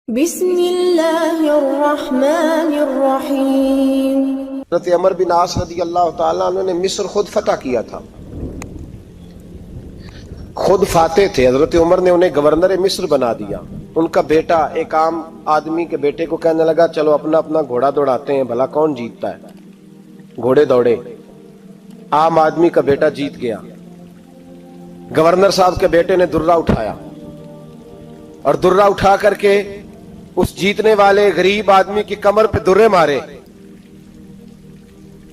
بسم اللہ الرحمن الرحیم۔ حضرت عمر بن عاص رضی اللہ تعالیٰ عنہ نے مصر خود فتح کیا تھا، خود فاتح تھے۔ حضرت عمر نے انہیں گورنر مصر بنا دیا۔ ان کا بیٹا ایک عام آدمی کے بیٹے کو کہنے لگا چلو اپنا اپنا گھوڑا دوڑاتے ہیں، بھلا کون جیتتا ہے۔ گھوڑے دوڑے، عام آدمی کا بیٹا جیت گیا۔ گورنر صاحب کے بیٹے نے درہ اٹھایا اور درہ اٹھا کر کے اس جیتنے والے غریب آدمی کی کمر پہ درے مارے۔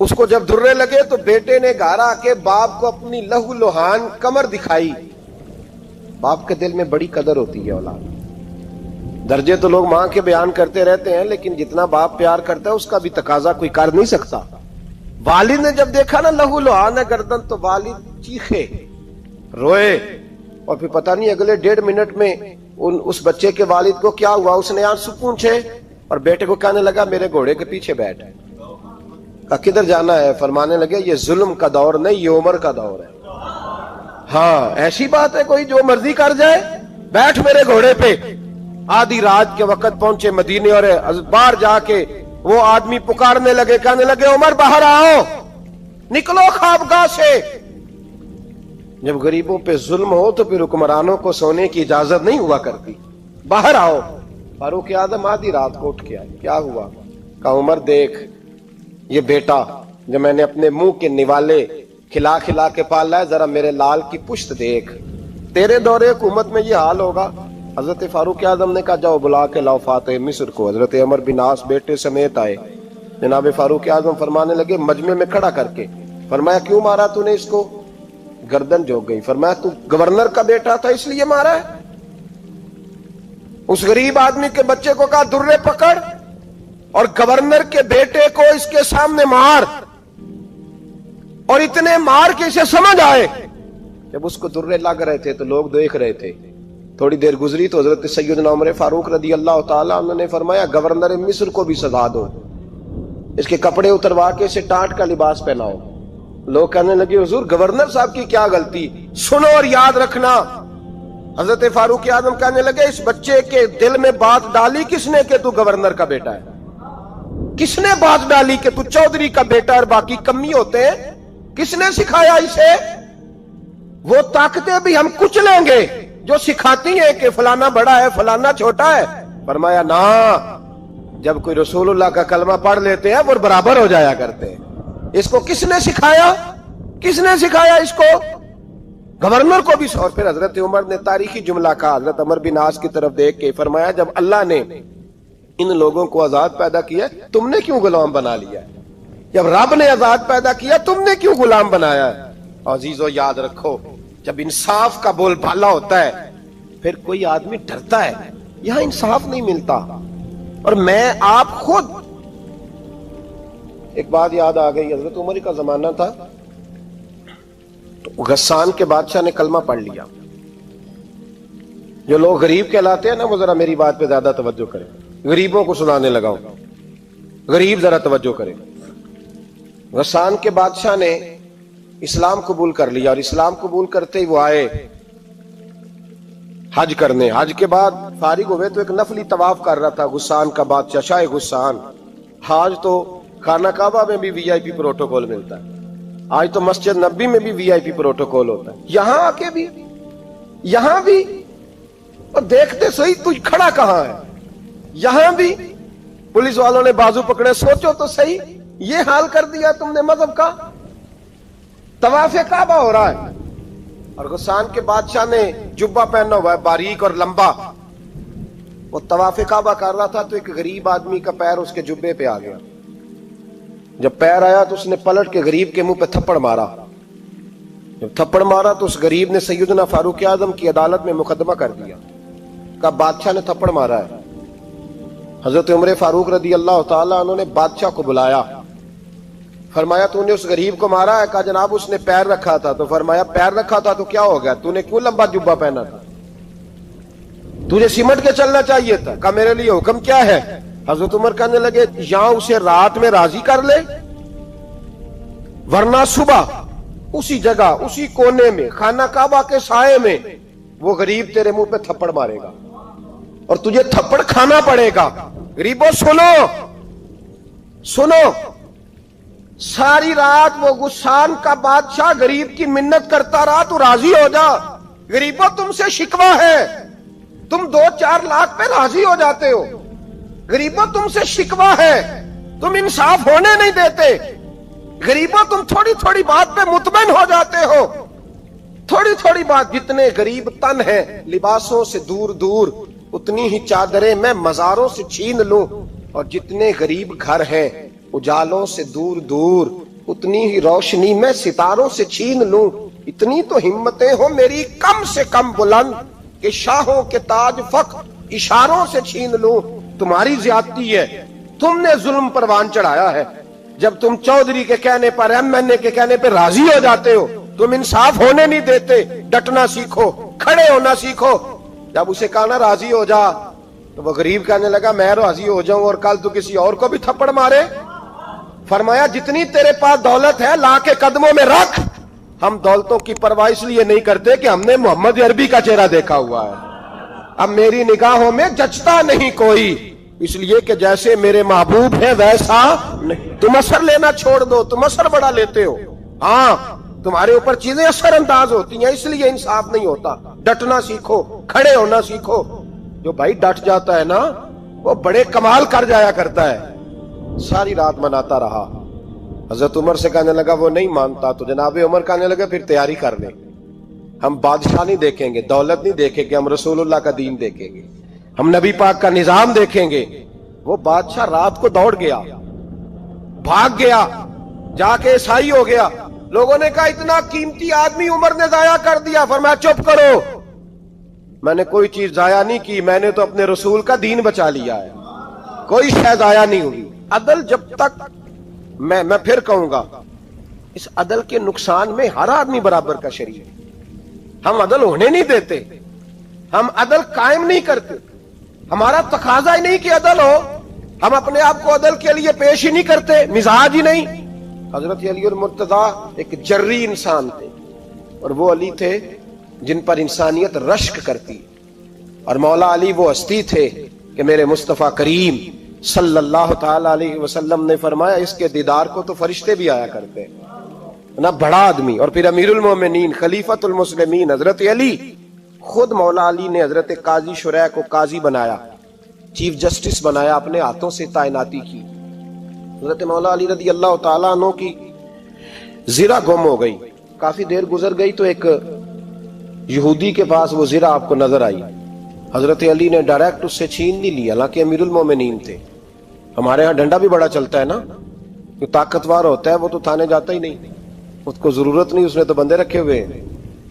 اس کو جب درے لگے تو بیٹے نے گھر آ کے باپ کو اپنی لہو لوہان کمر دکھائی۔ باپ کے دل میں بڑی قدر ہوتی ہے اولاد۔ درجے تو لوگ ماں کے بیان کرتے رہتے ہیں، لیکن جتنا باپ پیار کرتا ہے اس کا بھی تقاضا کوئی کر نہیں سکتا۔ والد نے جب دیکھا نا لہو لوہان ہے گردن، تو والد چیخے، روئے، اور پھر پتہ نہیں اگلے 1.5 منٹ میں اس بچے کے والد کو کیا ہوا، اس نے آنسو پونچھے اور بیٹے کو کہنے لگا میرے گھوڑے کے پیچھے بیٹھ۔ کہا کدھر جانا ہے؟ فرمانے لگے یہ ظلم کا دور نہیں، یہ عمر کا دور ہے۔ ہاں ایسی بات ہے کوئی جو مرضی کر جائے؟ بیٹھ میرے گھوڑے پہ۔ آدھی رات کے وقت پہنچے مدینے، اور باہر جا کے وہ آدمی پکارنے لگے، کہنے لگے عمر باہر آؤ، نکلو خوابگاہ سے۔ جب غریبوں پہ ظلم ہو تو پھر حکمرانوں کو سونے کی اجازت نہیں ہوا کرتی۔ باہر آؤ۔ فاروق اعظم آدھی رات کو اٹھ کے آئے، کیا ہوا؟ کہا عمر دیکھ، یہ بیٹا جو میں نے اپنے منہ کے نوالے کھلا کھلا کے پالا ہے، ذرا میرے لال کی پشت دیکھ، تیرے دور حکومت میں یہ حال ہوگا۔ حضرت فاروق اعظم نے کہا جاؤ بلا کے لاؤ فاتح مصر کو۔ حضرت عمر بن عاص بیٹے سمیت آئے۔ جناب فاروق اعظم فرمانے لگے مجمع میں کھڑا کر کے، فرمایا کیوں مارا تو نے اس کو؟ گردن جھک گئی۔ فرمایا تو گورنر کا بیٹا تھا اس لیے مارا ہے؟ اس غریب آدمی کے بچے کو کہا درے پکڑ اور گورنر کے بیٹے کو اس کے سامنے مار، اور اتنے مار کے اسے سمجھ آئے۔ جب اس کو درے لگ رہے تھے تو لوگ دیکھ رہے تھے۔ تھوڑی دیر گزری تو حضرت سیدنا عمر فاروق رضی اللہ تعالیٰ عنہ نے فرمایا گورنر مصر کو بھی سزا دو، اس کے کپڑے اتروا کے اسے ٹاٹ کا لباس پہناؤ۔ لوگ کہنے لگے حضور گورنر صاحب کی کیا غلطی؟ سنو اور یاد رکھنا۔ حضرت فاروق اعظم کہنے لگے اس بچے کے دل میں بات ڈالی کس نے کہ تو گورنر کا بیٹا ہے؟ کس نے بات ڈالی کہ تو چودھری کا بیٹا اور باقی کمی ہوتے ہیں؟ کس نے سکھایا اسے؟ وہ طاقتیں بھی ہم کچھ لیں گے جو سکھاتی ہیں کہ فلانا بڑا ہے فلانا چھوٹا ہے۔ فرمایا نا، جب کوئی رسول اللہ کا کلمہ پڑھ لیتے ہیں وہ برابر ہو جایا کرتے ہیں۔ اس کو کس نے سکھایا؟ کس نے سکھایا اس کو؟ گورنر کو بھی۔ اور پھر حضرت عمر نے تاریخی جملہ کہا، حضرت عمر بن عاص کی طرف دیکھ کے فرمایا جب اللہ نے ان لوگوں کو آزاد پیدا کیا تم نے کیوں غلام بنا لیا ہے؟ جب رب نے آزاد پیدا کیا تم نے کیوں غلام بنایا ہے؟ عزیزو یاد رکھو، جب انصاف کا بول بالا ہوتا ہے پھر کوئی آدمی ڈرتا ہے۔ یہاں انصاف نہیں ملتا۔ اور میں آپ خود ایک بات یاد آ گئی، حضرت عمر کا زمانہ تھا تو غسان کے بادشاہ نے کلمہ پڑھ لیا۔ جو لوگ غریب کہلاتے ہیں نا وہ ذرا میری بات پہ زیادہ توجہ کریں، غریبوں کو سنانے لگا ہوں، غریب ذرا توجہ کریں۔ غسان کے بادشاہ نے اسلام قبول کر لیا، اور اسلام قبول کرتے ہی وہ آئے حج کرنے۔ حج کے بعد فارغ ہوئے تو ایک نفلی طواف کر رہا تھا غسان کا بادشاہ، شاہ غسان۔ حج تو خانہ کعبہ میں بھی وی آئی پی پروٹوکول ملتا ہے، آج تو مسجد نبی میں بھی وی آئی پی پروٹوکول ہوتا ہے، یہاں آ کے بھی، یہاں بھی۔ اور دیکھتے صحیح تو کھڑا کہاں ہے؟ یہاں بھی پولیس والوں نے بازو پکڑے۔ سوچو تو صحیح، یہ حال کر دیا تم نے مذہب کا۔ طواف کعبہ ہو رہا ہے اور غسان کے بادشاہ نے جبہ پہنا ہوا ہے باریک اور لمبا، وہ طواف کعبہ کر رہا تھا تو ایک غریب آدمی کا پیر اس کے جبے پہ آ گیا۔ جب پیر آیا تو اس نے پلٹ کے غریب کے منہ پہ تھپڑ مارا۔ جب تھپڑ مارا تو اس غریب نے سیدنا فاروق اعظم کی عدالت میں مقدمہ کر دیا، کہا بادشاہ نے تھپڑ مارا ہے۔ حضرت عمر فاروق رضی اللہ تعالیٰ عنہ نے بادشاہ کو بلایا، فرمایا تو نے اس غریب کو مارا ہے؟ کہا جناب اس نے پیر رکھا تھا۔ تو فرمایا پیر رکھا تھا تو کیا ہو گیا؟ تو نے کیوں لمبا جبہ پہنا تھا؟ تجھے سمٹ کے چلنا چاہیے تھا۔ کہا میرے لیے حکم کیا ہے؟ حضرت عمر کہنے لگے یہاں اسے رات میں راضی کر لے، ورنہ صبح اسی جگہ اسی کونے میں خانہ کعبہ کے سائے میں وہ غریب تیرے منہ پہ تھپڑ مارے گا۔ اور تجھے تھپڑ کھانا پڑے گا. غریبوں سنو سنو, ساری رات وہ غسان کا بادشاہ غریب کی منت کرتا رہا, تو راضی ہو جا. غریبوں تم سے شکوہ ہے, تم 2-4 لاکھ پہ راضی ہو جاتے ہو. غریبوں تم سے شکوہ ہے, تم انصاف ہونے نہیں دیتے. غریبوں تم تھوڑی تھوڑی بات پہ مطمئن ہو جاتے ہو. تھوڑی تھوڑی بات, جتنے غریب تن ہیں لباسوں سے دور دور, اتنی ہی چادریں میں مزاروں سے چھین لوں, اور جتنے غریب گھر ہیں اجالوں سے دور دور, اتنی ہی روشنی میں ستاروں سے چھین لوں. اتنی تو ہمتیں ہو میری کم سے کم بلند, کہ شاہوں کے تاج فخر اشاروں سے چھین لوں. تمہاری زیادتی ہے, تم نے ظلم پروان چڑھایا ہے. جب تم چودھری کے کہنے پر, ایم این اے کے کہنے پہ راضی ہو جاتے ہو, تم انصاف ہونے نہیں دیتے. ڈٹنا سیکھو, کھڑے ہونا سیکھو. جب اسے کہا نا راضی ہو جا, تو وہ غریب کہنے لگا میں راضی ہو جاؤں اور کل تو کسی اور کو بھی تھپڑ مارے. فرمایا جتنی تیرے پاس دولت ہے لا کے قدموں میں رکھ. ہم دولتوں کی پرواہ اس لیے نہیں کرتے کہ ہم نے محمد عربی کا چہرہ دیکھا ہوا ہے. اب میری نگاہوں میں جچتا نہیں کوئی, اس لیے کہ جیسے میرے محبوب ہے ویسا نہیں. تم اثر لینا چھوڑ دو, تم اثر بڑا لیتے ہو. ہاں تمہارے اوپر چیزیں اثر انداز ہوتی ہیں, اس لیے انصاف نہیں ہوتا. ڈٹنا سیکھو, کھڑے ہونا سیکھو. جو بھائی ڈٹ جاتا ہے نا وہ بڑے کمال کر جایا کرتا ہے. ساری رات مناتا رہا. حضرت عمر سے کہنے لگا وہ نہیں مانتا, تو جناب عمر کہنے لگا پھر تیاری کر لیں, ہم بادشاہ نہیں دیکھیں گے, دولت نہیں دیکھیں گے, ہم رسول اللہ کا دین دیکھیں گے, ہم نبی پاک کا نظام دیکھیں گے. وہ بادشاہ رات کو دوڑ گیا, بھاگ گیا, جا کے عیسائی ہو گیا. لوگوں نے کہا اتنا قیمتی آدمی عمر نے ضائع کر دیا. فرمایا چپ کرو, میں نے کوئی چیز ضائع نہیں کی, میں نے تو اپنے رسول کا دین بچا لیا ہے, کوئی شے ضائع نہیں ہوئی. عدل جب تک, میں پھر کہوں گا, اس عدل کے نقصان میں ہر آدمی برابر کا شریک ہے. ہم عدل ہونے نہیں دیتے, ہم عدل قائم نہیں کرتے. ہمارا تقاضا ہی نہیں کہ عدل ہو, ہم اپنے آپ کو عدل کے لیے پیش ہی نہیں کرتے, مزاج ہی نہیں. حضرت علی المرتضیٰ ایک جری انسان تھے, اور وہ علی تھے جن پر انسانیت رشک کرتی, اور مولا علی وہ ہستی تھے کہ میرے مصطفیٰ کریم صلی اللہ تعالی علیہ وسلم نے فرمایا اس کے دیدار کو تو فرشتے بھی آیا کرتے. نا بڑا آدمی, اور پھر امیر المومنین خلیفۃ المسلمین حضرت علی. خود مولا علی نے حضرت قاضی شریح کو قاضی بنایا, چیف جسٹس بنایا, اپنے ہاتھوں سے تعیناتی کی. حضرت مولا علی رضی اللہ تعالیٰ عنہ کی زرہ گم ہو گئی. کافی دیر گزر گئی تو ایک یہودی کے پاس وہ زرہ آپ کو نظر آئی. حضرت علی نے ڈائریکٹ اس سے چھین نہیں لیا, حالانکہ امیر المومنین تھے. ہمارے ہاں ڈنڈا بھی بڑا چلتا ہے نا, جو طاقتور ہوتا ہے وہ تو تھانے جاتا ہی نہیں, اس کو ضرورت نہیں, اس نے تو بندے رکھے ہوئے ہیں,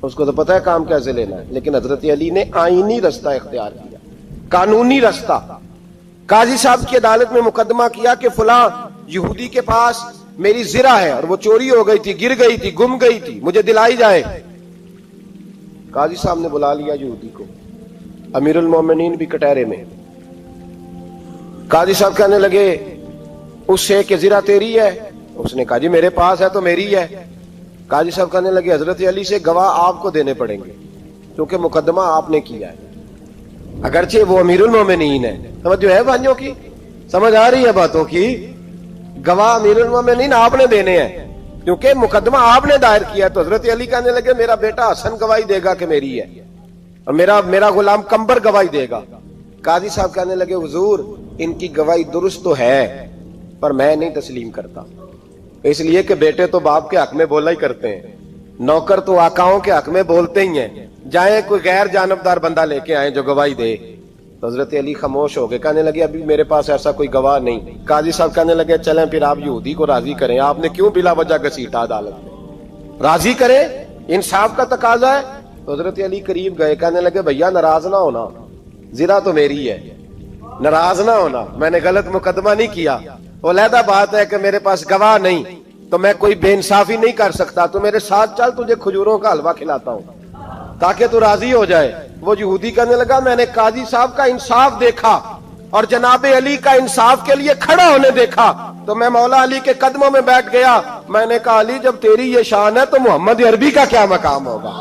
اس کو تو پتہ ہے کام کیسے لینا ہے. لیکن حضرت علی نے آئینی رستہ اختیار کیا, قانونی رستہ. قاضی صاحب کی عدالت میں مقدمہ کیا کہ فلاں یہودی کے پاس میری زرہ ہے اور وہ چوری ہو گئی تھی, گر گئی تھی, گم گئی تھی, مجھے دلائی جائے. قاضی صاحب نے بلا لیا یہودی کو, امیر المومنین بھی کٹہرے میں. قاضی صاحب کہنے لگے اس سے کہ زرہ تیری ہے؟ اس نے کہا جی میرے پاس ہے تو میری ہے. قاضی صاحب کہنے لگے حضرت علی سے گواہ آپ کو دینے پڑیں گے, کیونکہ مقدمہ آپ نے کیا ہے, اگرچہ وہ امیر المومنین ہے. سمجھ جو ہے بھائیوں کی, سمجھ آ رہی ہے باتوں کی؟ گواہ امیر المومنین آپ نے دینے ہیں, کیونکہ مقدمہ آپ نے دائر کیا. تو حضرت علی کہنے لگے میرا بیٹا حسن گواہی دے گا کہ میری ہے, اور میرا غلام کمبر گواہی دے گا. قاضی صاحب کہنے لگے حضور ان کی گواہی درست تو ہے, پر میں نہیں تسلیم کرتا, اس لیے کہ بیٹے تو باپ کے حق میں بولا ہی کرتے ہیں, نوکر تو آقاؤں کے حق میں بولتے ہی ہیں. جائیں کوئی غیر جانبدار بندہ لے کے آئیں جو گواہی دے. تو حضرت علی خاموش ہو گئے, کہنے لگے ابھی میرے پاس ایسا کوئی گواہ نہیں. قاضی صاحب کہنے لگے چلیں پھر آپ یہودی کو راضی کریں, آپ نے کیوں بلا وجہ گھسیٹا عدالت میں, راضی کریں, انصاف کا تقاضا ہے. تو حضرت علی قریب گئے, کہنے لگے بھیا ناراض نہ ہونا, زرہ تو میری ہے, ناراض نہ ہونا, میں نے غلط مقدمہ نہیں کیا. وہ علیحدہ بات ہے کہ میرے پاس گواہ نہیں تو میں کوئی بے انصافی نہیں کر سکتا, تو میرے ساتھ چل تجھے کھجوروں کا حلوہ کھلاتا ہوں تاکہ تو راضی ہو جائے. وہ یہودی کہنے لگا میں نے قاضی صاحب کا انصاف دیکھا اور جناب علی کا انصاف کے لیے کھڑا ہونے دیکھا, تو میں مولا علی کے قدموں میں بیٹھ گیا. میں نے کہا علی جب تیری یہ شان ہے تو محمد عربی کا کیا مقام ہوگا.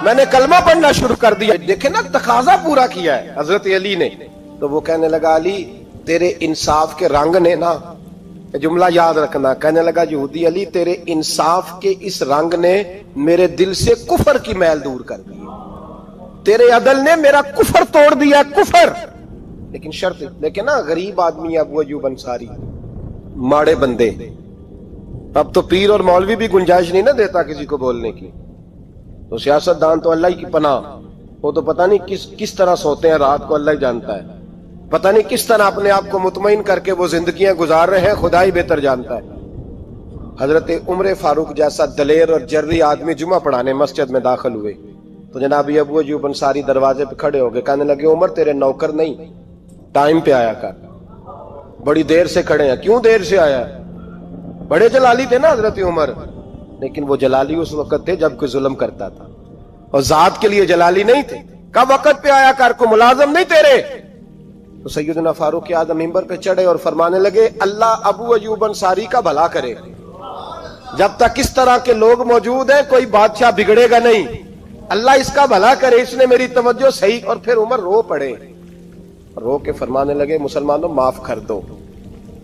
میں نے کلمہ پڑھنا شروع کر دیا. دیکھیں نا تقاضا پورا کیا ہے حضرت علی نے. تو وہ کہنے لگا علی تیرے انصاف کے رنگ نے نا، جملہ یاد رکھنا، کہنے لگا یہودی علی تیرے انصاف کے اس رنگ نے میرے دل سے کفر کی میل دور کر دی، تیرے عدل نے میرا کفر توڑ دیا، کفر. لیکن شرط دیکھیں نا، غریب آدمی ابو ایوب انصاری، ماڑے بندے. اب تو پیر اور مولوی بھی گنجائش نہیں نہ دیتا کسی کو بولنے کی. تو سیاست دان تو اللہ ہی کی پناہ، وہ تو پتہ نہیں کس طرح سوتے ہیں رات کو، اللہ ہی جانتا ہے. پتہ نہیں کس طرح اپنے آپ کو مطمئن کر کے وہ زندگیاں گزار رہے ہیں، خدا ہی بہتر جانتا ہے. حضرت عمر فاروق جیسا دلیر اور جرری آدمی جمعہ پڑھانے مسجد میں داخل ہوئے تو جناب ابو ایوب انصاری دروازے پہ کھڑے ہو گئے. کہنے لگے عمر تیرے نوکر نہیں، ٹائم پہ آیا کر، بڑی دیر سے کھڑے ہیں. کیوں دیر سے آیا؟ بڑے جلالی تھے نا حضرت عمر، لیکن وہ جلالی اس وقت تھے جب کوئی ظلم کرتا تھا، اور ذات کے لیے جلالی نہیں تھے. کب وقت پہ آیا کر، کو ملازم نہیں تیرے. تو سیدنا فاروق اعظم منبر پہ چڑھے اور فرمانے لگے اللہ ابو ایوب انصاری کا بھلا کرے، جب تک اس طرح کے لوگ موجود ہیں کوئی بادشاہ بگڑے گا نہیں، اللہ اس کا بھلا کرے، اس نے میری توجہ صحیح. اور پھر عمر رو پڑے، رو کے فرمانے لگے مسلمانوں معاف کر دو،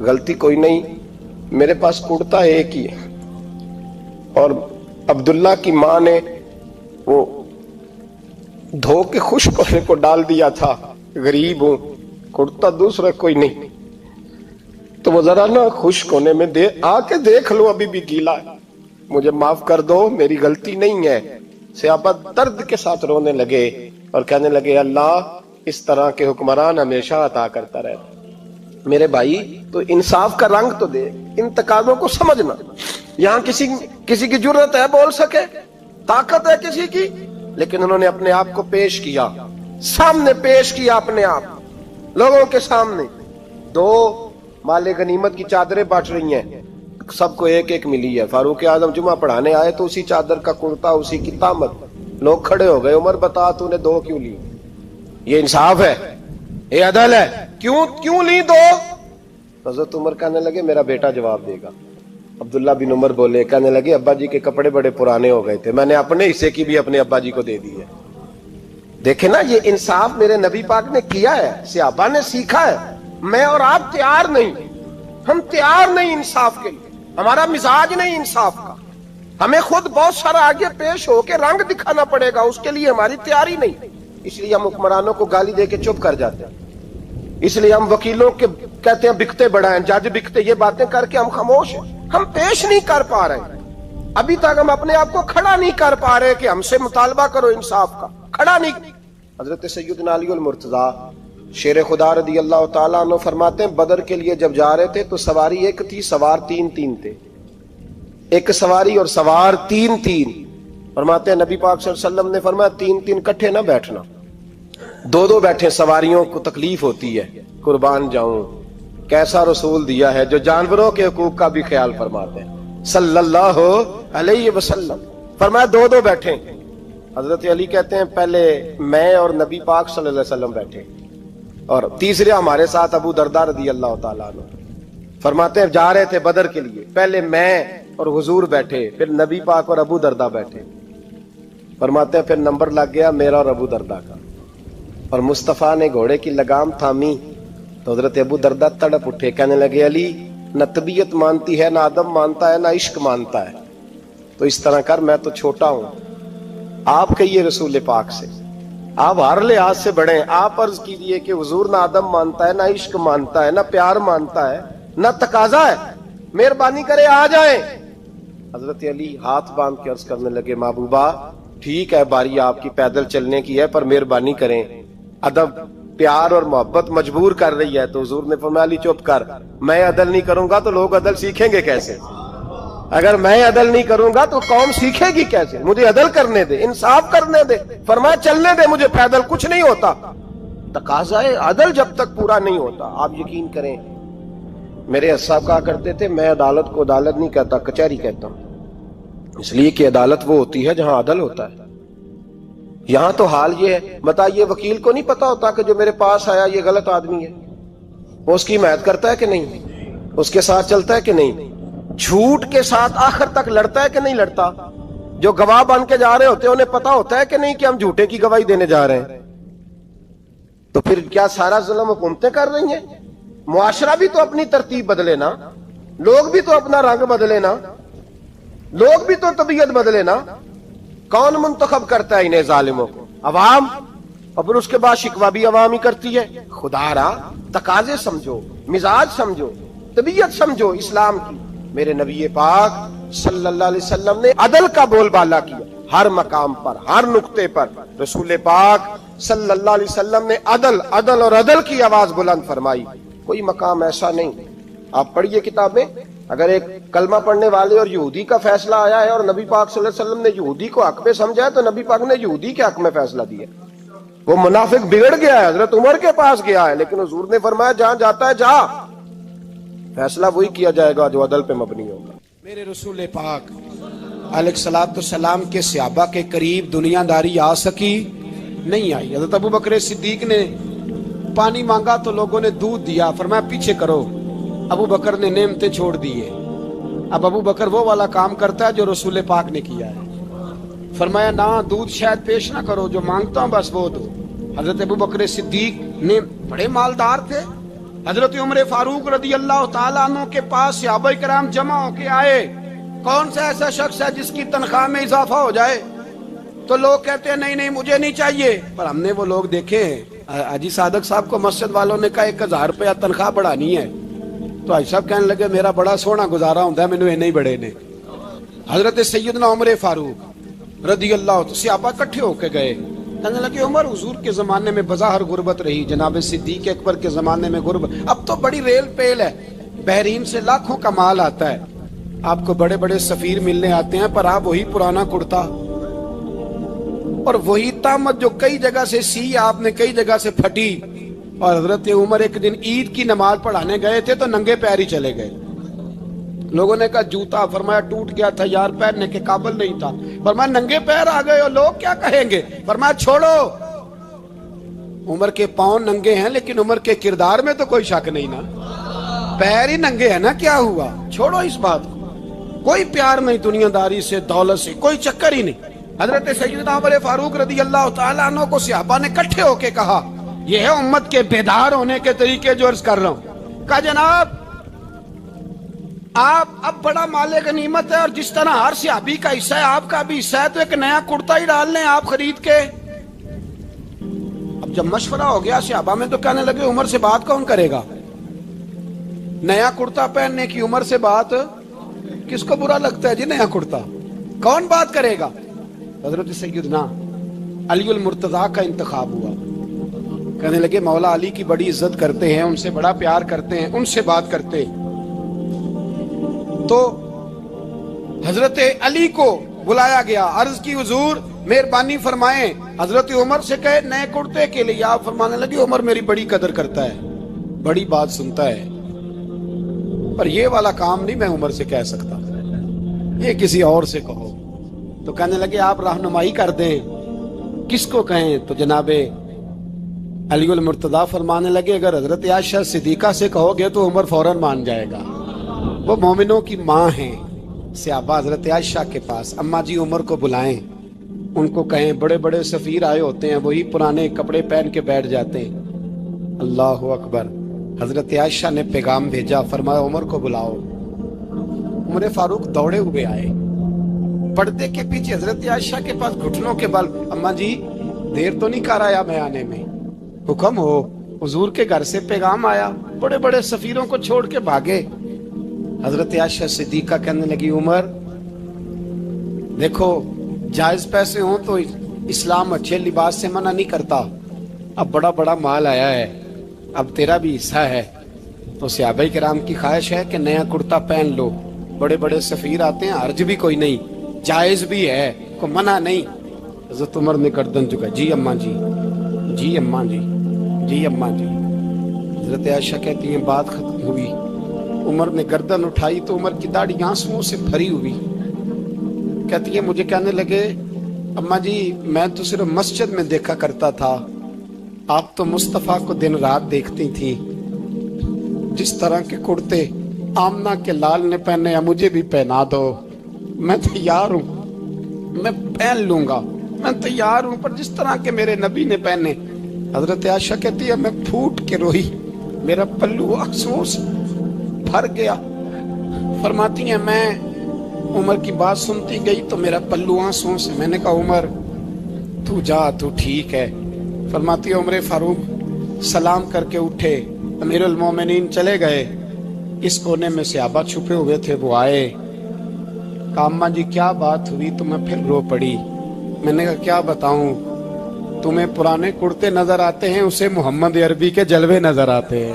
غلطی کوئی نہیں، میرے پاس کرتا ایک ہی ہے، اور عبداللہ کی ماں نے وہ دھو کے خشک ہونے کو ڈال دیا تھا، غریب ہوں، کرتا دوسرا کوئی نہیں، تو وہ ذرا نا خشک ہونے میں آ کے دیکھ لو، ابھی بھی گیلا ہے، مجھے معاف کر دو، میری غلطی نہیں ہے. صحابہ درد کے ساتھ رونے لگے اور کہنے لگے اللہ اس طرح کے حکمران ہمیشہ عطا کرتا رہتا. میرے بھائی تو انصاف کا رنگ تو دے، ان تقاضوں کو سمجھنا. یہاں کسی کی جرت ہے بول سکے، طاقت ہے کسی کی، لیکن انہوں نے اپنے آپ کو پیش کیا، سامنے پیش کیا اپنے آپ لوگوں کے سامنے. دو مال غنیمت کی چادریں بانٹ رہی ہیں، سب کو ایک ایک ملی ہے. فاروق اعظم جمعہ پڑھانے آئے تو اسی چادر کا کرتا، اسی کی تامت. لوگ کھڑے ہو گئے، عمر بتا تو نے دو کیوں لی؟ یہ انصاف ہے، یہ عدل ہے، کیوں لی دو؟ حضرت عمر کہنے لگے میرا بیٹا جواب دے گا. عبداللہ بن عمر بولے، کہنے لگے ابا جی کے کپڑے بڑے پرانے ہو گئے تھے، میں نے اپنے حصے کی بھی اپنے ابا جی کو دے دی ہے. دیکھیں نا یہ انصاف میرے نبی پاک نے کیا ہے، صحابہ نے سیکھا ہے. میں اور آپ تیار نہیں، ہم تیار نہیں انصاف کے لیے، ہمارا مزاج نہیں انصاف کا. ہمیں خود بہت سارا آگے پیش ہو کے رنگ دکھانا پڑے گا، اس کے لیے ہماری تیاری نہیں. اس لیے ہم حکمرانوں کو گالی دے کے چپ کر جاتے ہیں، اس لیے ہم وکیلوں کے کہتے ہیں بکتے بڑا ہیں، جج بکتے، یہ باتیں کر کے ہم خاموش ہیں. ہم پیش نہیں کر پا رہے، ابھی تک ہم اپنے آپ کو کھڑا نہیں کر پا رہے کہ ہم سے مطالبہ کرو انصاف کا، کھڑا نہیں. حضرت سیدنا علی المرتضی شیر خدا رضی اللہ تعالیٰ عنہ فرماتے ہیں بدر کے لیے جب جا رہے تھے تو سواری ایک تھی، سوار تین تھے، ایک سواری اور سوار تین. فرماتے ہیں نبی پاک صلی اللہ علیہ وسلم نے فرمایا تین کٹھے نہ بیٹھنا، دو بیٹھے، سواریوں کو تکلیف ہوتی ہے. قربان جاؤں کیسا رسول دیا ہے جو جانوروں کے حقوق کا بھی خیال فرماتے ہیں صلی اللہ علیہ وسلم. فرمایا دو بیٹھے. حضرت علی کہتے ہیں پہلے میں اور نبی پاک صلی اللہ علیہ وسلم بیٹھے، اور تیسرے ہمارے ساتھ ابو درداء رضی اللہ تعالیٰ عنہ. فرماتے ہیں جا رہے تھے بدر کے لیے، پہلے میں اور حضور بیٹھے، پھر نبی پاک اور ابو درداء بیٹھے. فرماتے ہیں پھر نمبر لگ گیا میرا اور ابو درداء کا، اور مصطفیٰ نے گھوڑے کی لگام تھامی تو حضرت ابو درداء تڑپ اٹھے، کہنے لگے علی نہ طبیعت مانتی ہے، نہ ادب مانتا ہے، نہ عشق مانتا ہے، تو اس طرح کر، میں تو چھوٹا ہوں، آپ کہیے رسول پاک سے، آپ ہر لحاظ سے بڑے ہیں، آپ عرض کیجئے کہ حضور نہ ادب مانتا ہے، نہ عشق مانتا ہے، نہ پیار مانتا ہے، نہ تقاضا ہے، مہربانی کرے آ جائیں. حضرت علی ہاتھ باندھ کے عرض کرنے لگے محبوبہ ٹھیک ہے باری آپ کی پیدل چلنے کی ہے، پر مہربانی کریں، ادب پیار اور محبت مجبور کر رہی ہے. تو حضور نے فرمایا علی چپ کر، میں عدل نہیں کروں گا تو لوگ عدل سیکھیں گے کیسے؟ اگر میں عدل نہیں کروں گا تو قوم سیکھے گی کیسے؟ مجھے عدل کرنے دے، انصاف کرنے دے. فرمایا چلنے دے مجھے پیدل، کچھ نہیں ہوتا. تقاضا عدل جب تک پورا نہیں ہوتا، آپ یقین کریں میرے صاحب کہا کرتے تھے میں عدالت کو عدالت نہیں کہتا، کچہری کہتا ہوں، اس لیے کہ عدالت وہ ہوتی ہے جہاں عدل ہوتا ہے. یہاں تو حال یہ ہے، بتائیے وکیل کو نہیں پتا ہوتا کہ جو میرے پاس آیا یہ غلط آدمی ہے، وہ اس کی حمایت کرتا ہے کہ نہیں، اس کے ساتھ چلتا ہے کہ نہیں، جھوٹ کے ساتھ آخر تک لڑتا ہے کہ نہیں لڑتا. جو گواہ بن کے جا رہے ہوتے ہیں انہیں پتا ہوتا ہے کہ نہیں کہ ہم جھوٹے کی گواہی دینے جا رہے ہیں؟ تو پھر کیا سارا ظلم حکومتیں کر رہی ہیں؟ معاشرہ بھی تو اپنی ترتیب بدلے نا، لوگ بھی تو اپنا رنگ بدلے نا، لوگ بھی تو طبیعت بدلے نا۔ کون منتخب کرتا ہے انہیں ظالموں کو؟ عوام، اور پھر اس کے بعد شکوہ بھی عوام ہی کرتی ہے۔ خدا را تقاضے سمجھو، مزاج سمجھو، طبیعت سمجھو اسلام کی۔ میرے نبی پاک صلی اللہ علیہ وسلم نے عدل کا بول بالا کیا، ہر مقام پر، ہر نقطے پر رسول پاک صلی اللہ علیہ وسلم نے عدل عدل اور عدل کی آواز بلند فرمائی۔ کوئی مقام ایسا نہیں۔ آپ پڑھیے کتابیں، اگر ایک کلمہ پڑھنے والے اور یہودی کا فیصلہ آیا ہے اور نبی پاک صلی اللہ علیہ وسلم نے یہودی کو حق میں سمجھا ہے، تو نبی پاک نے یہودی کے حق میں فیصلہ دیا۔ وہ منافق بگڑ گیا ہے، حضرت عمر کے پاس گیا ہے، لیکن حضور نے فرمایا جہاں جاتا ہے جا، فیصلہ وہی کیا جائے گا جو عدل پہ مبنی ہوگا۔ میرے رسول پاک علیہ الصلوۃ والسلام کے صحابہ کے قریب دنیا داری آ سکی نہیں آئی۔ حضرت ابو بکر صدیق نے پانی مانگا تو لوگوں نے دودھ دیا، فرمایا پیچھے کرو۔ ابو بکر نے نعمتیں چھوڑ دیے۔ اب ابو بکر وہ والا کام کرتا ہے جو رسول پاک نے کیا ہے۔ فرمایا نہ دودھ شاید پیش نہ کرو، جو مانگتا ہوں بس وہ دو۔ حضرت ابو بکر صدیق نے بڑے مالدار تھے۔ حضرت عمر فاروق رضی اللہ تعالیٰ عنہ کے پاس صحابہ کرام جمع ہو کے آئے، کون سا ایسا شخص ہے جس کی تنخواہ میں اضافہ ہو جائے؟ تو لوگ کہتے ہیں نہیں نہیں مجھے نہیں چاہیے، پر ہم نے وہ لوگ دیکھے ہیں۔ حاجی صادق صاحب کو مسجد والوں نے کہا 1000 روپیہ تنخواہ بڑھانی ہے، تو حاجی صاحب کہنے لگے میرا بڑا سونا گزارا ہوتا ہے، مینوں نہیں بڑے نے۔ حضرت سیدنا عمر فاروق رضی اللہ عنہ صحابہ اکٹھے ہو کے گئے، کہنے لگے عمر حضور کے زمانے میں بظاہر غربت رہی، جناب صدیق اکبر کے زمانے میں غربت، اب تو بڑی ریل پیل ہے، بحرین سے لاکھوں کا مال آتا ہے، آپ کو بڑے بڑے سفیر ملنے آتے ہیں، پر آپ وہی پرانا کرتا اور وہی تامت جو کئی جگہ سے سی آپ نے کئی جگہ سے پھٹی۔ اور حضرت عمر ایک دن عید کی نماز پڑھانے گئے تھے تو ننگے پیر ہی چلے گئے۔ لوگوں نے کہا جوتا، فرمایا ٹوٹ گیا تھا یار، پہننے کے قابل نہیں تھا۔ فرمایا ننگے پیر آ گئے ہو، لوگ کیا کہیں گے؟ فرمایا چھوڑو، عمر کے پاؤں ننگے ہیں لیکن عمر کے کردار میں تو کوئی شک نہیں نا، پیر ہی ننگے ہیں نا، کیا ہوا؟ چھوڑو اس بات کو، کوئی پیار نہیں دنیا داری سے، دولت سے کوئی چکر ہی نہیں۔ حضرت سیدنا عمر فاروق رضی اللہ تعالیٰ عنہ کو صحابہ نے کٹھے ہو کے کہا، یہ ہے امت کے بیدار ہونے کے طریقے جو عرض کر رہا ہوں۔ کہا جناب آپ اب بڑا مال غنیمت ہے، اور جس طرح ہر صحابی کا حصہ ہے آپ کا بھی حصہ ہے، تو ایک نیا کرتا ہی ڈال لیں آپ خرید کے۔ اب جب مشورہ ہو گیا صحابہ میں تو کہنے لگے عمر سے بات کون کرے گا؟ نیا کرتا پہننے کی عمر سے بات کس کو برا لگتا ہے جی؟ نیا کرتا کون بات کرے گا؟ حضرت سیدنا علی المرتضیٰ کا انتخاب ہوا۔ کہنے لگے مولا علی کی بڑی عزت کرتے ہیں، ان سے بڑا پیار کرتے ہیں، ان سے بات کرتے ہیں۔ تو حضرت علی کو بلایا گیا، عرض کی حضور مہربانی فرمائیں، حضرت عمر سے کہے نئے کرتے کے لیے۔ آپ فرمانے لگے عمر میری بڑی قدر کرتا ہے، بڑی بات سنتا ہے، پر یہ والا کام نہیں میں عمر سے کہہ سکتا، یہ کسی اور سے کہو۔ تو کہنے لگے آپ رہنمائی کر دیں، کس کو کہیں؟ تو جناب علی المرتضیٰ فرمانے لگے اگر حضرت عائشہ صدیقہ سے کہو گے تو عمر فوراً مان جائے گا، وہ مومنوں کی ماں ہیں۔ صحابہ حضرت عائشہ کے پاس، اماں جی عمر کو بلائیں، ان کو کہیں بڑے بڑے سفیر آئے ہوتے ہیں، وہی پرانے کپڑے پہن کے بیٹھ جاتے ہیں۔ اللہ اکبر۔ حضرت عائشہ نے پیغام بھیجا، فرمایا عمر کو بلاؤ۔ عمر فاروق دوڑے ہوئے آئے، پردے کے پیچھے حضرت عائشہ کے پاس گھٹنوں کے بل، اماں جی دیر تو نہیں کر آیا میں آنے میں؟ حکم ہو، حضور کے گھر سے پیغام آیا، بڑے بڑے سفیروں کو چھوڑ کے بھاگے۔ حضرت عائشہ صدیقہ کہنے لگی عمر دیکھو جائز پیسے ہوں تو اسلام اچھے لباس سے منع نہیں کرتا، اب بڑا بڑا مال آیا ہے، اب تیرا بھی حصہ ہے، تو صحابہ کرام کی خواہش ہے کہ نیا کرتا پہن لو، بڑے بڑے سفیر آتے ہیں، حرج بھی کوئی نہیں، جائز بھی ہے، کوئی منع نہیں۔ حضرت عمر نے گردن جھکا، جی اماں جی، جی اماں جی، جی اماں جی۔ حضرت عائشہ کہتی ہیں بات ختم ہوئی، عمر نے گردن اٹھائی تو عمر کی داڑھی آنسوؤں سے بھری ہوئی، کہتی ہے مجھے کہنے لگے اماں جی میں تو صرف مسجد میں دیکھا کرتا تھا، آپ تو مصطفیٰ کو دن رات دیکھتی تھی، جس طرح کے کرتے آمنہ کے لال نے پہنے ہیں مجھے بھی پہنا دو، میں تیار ہوں، میں پہن لوں گا، میں تیار ہوں، پر جس طرح کے میرے نبی نے پہنے۔ حضرت عائشہ کہتی ہے میں پھوٹ کے روئی، میرا پلو آنسوؤں سے بھر گیا۔ فرماتی ہیں میں عمر کی بات سنتی گئی تو میرا پلو آنسوؤں سے، میں نے کہا عمر تو جا، تو ٹھیک ہے۔ فرماتی ہے عمر فاروق سلام کر کے اٹھے، امیر المومنین چلے گئے، اس کونے میں صحابہ چھپے ہوئے تھے، وہ آئے، کہا اماں جی کیا بات ہوئی؟ تو میں پھر رو پڑی۔ میں نے کہا کیا بتاؤں، تمہیں پرانے کرتے نظر آتے ہیں، اسے محمد عربی کے جلوے نظر آتے ہیں،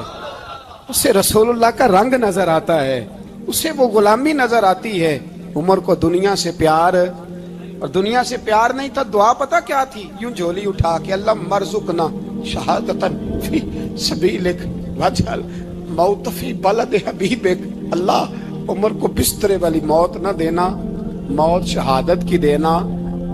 اسے رسول اللہ کا رنگ نظر آتا ہے، اسے وہ غلامی نظر آتی ہے۔ عمر کو دنیا سے پیار، اور دنیا سے پیار نہیں تھا، دعا پتہ کیا تھی؟ یوں جھولی اٹھا کے اللہ مرزقنا شہادتن فی سبیلک وجعل موت فی بلد حبیبک، اللہ عمر کو بسترے والی موت نہ دینا، موت شہادت کی دینا،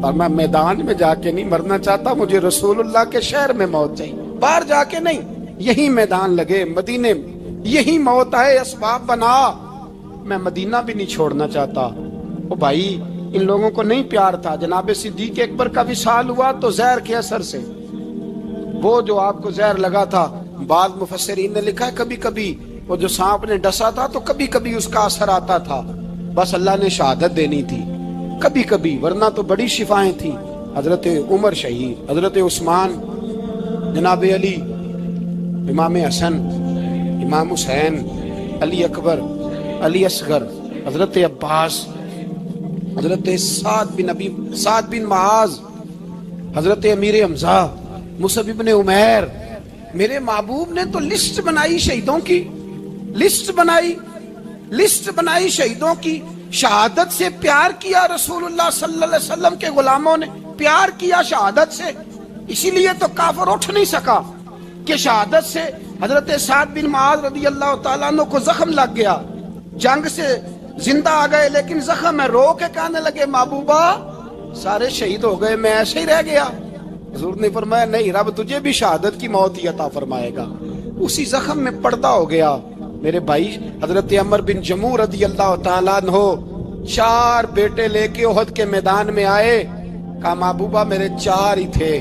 اور میں میدان میں جا کے نہیں مرنا چاہتا، مجھے رسول اللہ کے شہر میں موت چاہیے، باہر جا کے نہیں، یہی میدان لگے مدینے میں، یہی موت آئے، اسباب بنا، میں مدینہ بھی نہیں چھوڑنا چاہتا۔ او بھائی ان لوگوں کو نہیں پیار تھا۔ جناب صدیق اکبر کا وصال ہوا تو زہر کے اثر سے، وہ جو آپ کو زہر لگا تھا، بعض مفسرین نے لکھا ہے کبھی کبھی وہ جو سانپ نے ڈسا تھا تو کبھی کبھی اس کا اثر آتا تھا، بس اللہ نے شہادت دینی تھی کبھی کبھی، ورنہ تو بڑی شفائیں تھیں۔ حضرت عمر شہید، حضرت عثمان، جناب علی، امام حسن، امام حسین، علی اکبر، علی اصغر، حضرت عباس، حضرت سعد بن معاذ، حضرت امیر حمزہ، مصعب بن عمیر۔ میرے محبوب نے تو لسٹ بنائی شہیدوں کی، لسٹ بنائی شہیدوں کی۔ شہادت سے پیار کیا رسول اللہ صلی اللہ علیہ وسلم کے غلاموں نے، پیار کیا شہادت سے، اسی لیے تو کافر اٹھ نہیں سکا کہ شہادت سے حضرت سعد بن معاذ رضی اللہ تعالیٰ عنہ کو زخم لگ گیا، جنگ سے زندہ آ گئے لیکن زخم ہے، رو کے کہنے لگے محبوبہ سارے شہید ہو گئے، میں ایسے ہی رہ گیا۔ حضور نے فرمایا نہیں، رب تجھے بھی شہادت کی موت ہی عطا فرمائے گا۔ اسی زخم میں پردہ ہو گیا۔ میرے بھائی حضرت عمر بن جموح رضی اللہ تعالیٰ عنہ 4 بیٹے لے کے احد کے میدان میں آئے، کہا محبوبہ میرے 4 ہی تھے،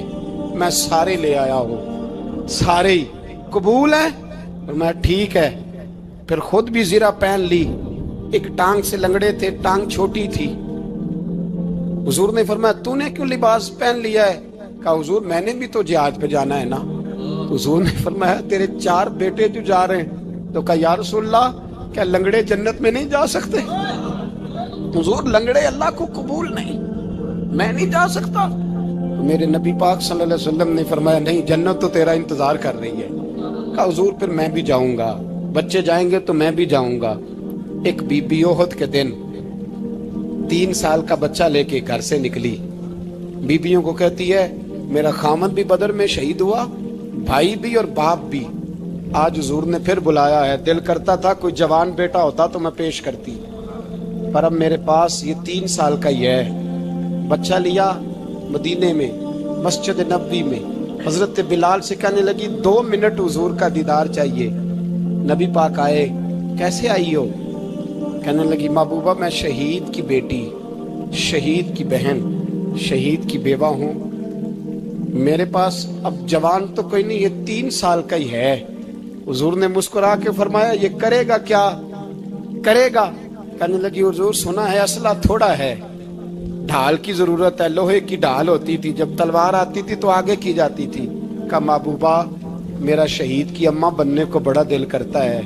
میں سارے لے آیا ہوں، سارے ہی قبول ہیں؟ میں ٹھیک ہے، پھر خود بھی زرہ پہن لی، ایک ٹانگ سے لنگڑے تھے، ٹانگ چھوٹی تھی۔ حضور نے فرمایا تو نے کیوں لباس پہن لیا ہے؟ کہا حضور میں نے بھی تو جہاد پہ جانا ہے نا۔ حضور نے فرمایا تیرے 4 بیٹے جو جا رہے ہیں، تو کہا یا رسول اللہ کیا لنگڑے جنت میں نہیں جا سکتے؟ حضور لنگڑے اللہ کو قبول نہیں، میں نہیں جا سکتا۔ میرے نبی پاک صلی اللہ علیہ وسلم نے فرمایا نہیں، جنت تو تیرا انتظار کر رہی ہے۔ کہا حضور پھر میں بھی جاؤں گا، بچے جائیں گے تو میں بھی جاؤں گا۔ ایک بی بی احد کے دن 3 سال کا بچہ لے کے گھر سے نکلی، بیبیوں کو کہتی ہے میرا خامد بھی بدر میں شہید ہوا، بھائی بھی اور باپ بھی، آج حضور نے پھر بلایا ہے، دل کرتا تھا کوئی جوان بیٹا ہوتا تو میں پیش کرتی، پر اب میرے پاس یہ 3 سال کا ہی ہے۔ بچہ لیا، مدینے میں مسجد نبوی میں حضرت بلال سے کہنے لگی 2 منٹ حضور کا دیدار چاہیے۔ نبی پاک آئے، کیسے آئی ہو؟ کہنے لگی محبوبہ میں شہید کی بیٹی، شہید کی بہن، شہید کی بیوہ ہوں، میرے پاس اب جوان تو کوئی نہیں، یہ 3 سال کا ہی ہے۔ حضور نے مسکرا کے فرمایا یہ کرے گا کیا کرے گا؟ کہنے لگی حضور سنا ہے اسلحہ تھوڑا ہے، ڈھال کی ضرورت ہے، لوہے کی ڈھال ہوتی تھی، جب تلوار آتی تھی تو آگے کی جاتی تھی۔ کہا محبوبہ میرا شہید کی اماں بننے کو بڑا دل کرتا ہے،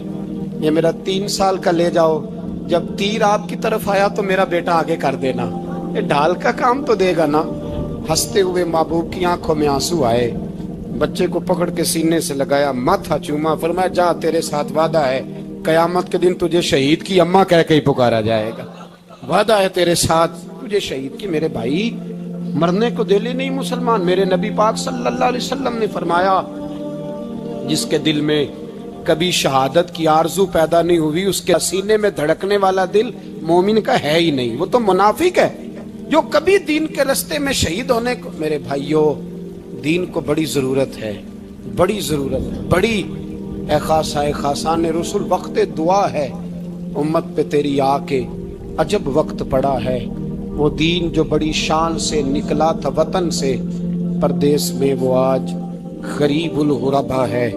یہ میرا 3 سال کا لے جاؤ، جب تیر آپ کی طرف آیا تو میرا بیٹا آگے کر دینا، یہ ڈھال کا کام تو دے گا نا۔ ہنستے ہوئے محبوب کی آنکھوں میں آنسو آئے، بچے کو پکڑ کے سینے سے لگایا، ماتھا چوما، فرمایا جا تیرے ساتھ وعدہ ہے، قیامت کے دن تجھے شہید کی اماں کہہ کے ہی پکارا جائے گا، وعدہ ہے تیرے ساتھ تجھے شہید کی۔ میرے بھائی مرنے کو دل ہی نہیں مسلمان۔ میرے نبی پاک صلی اللہ علیہ وسلم نے فرمایا جس کے دل میں کبھی شہادت کی آرزو پیدا نہیں ہوئی، اس کے سینے میں دھڑکنے والا دل مومن کا ہے ہی نہیں، وہ تو منافق ہے جو کبھی دین کے رستے میں شہید ہونے کو۔ میرے بھائیوں دین کو بڑی ضرورت ہے، بڑی ضرورت ہے، بڑی۔ اے خاصان رسول وقت دعا ہے، امت پہ تیری آ کے عجب وقت پڑا ہے، وہ دین جو بڑی شان سے نکلا تھا وطن سے، پردیس میں وہ آج غریب الغربا ہے۔